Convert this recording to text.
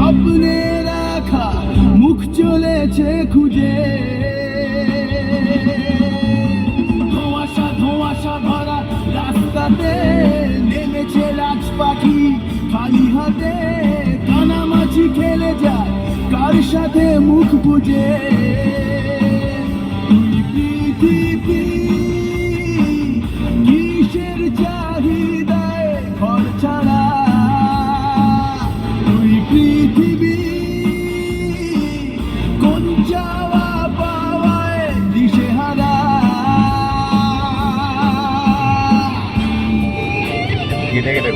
স্বপ্নে রাখা মুখ চলেছে খুঁজে। ধোঁয়াশা ধোঁয়াশা ভরা রাস্তাতে নেমেছে রাজ পাখি খালি হাতে। কানামাছি খেলে যায় কার সাথে মুখ বুঝে। পৃথিবী কিসের চাহিদায় ঘর ছাড়া। তুই পৃথিবী কোন চাওয়া পাওয়ায় দিশেহারা। কেটে কেটে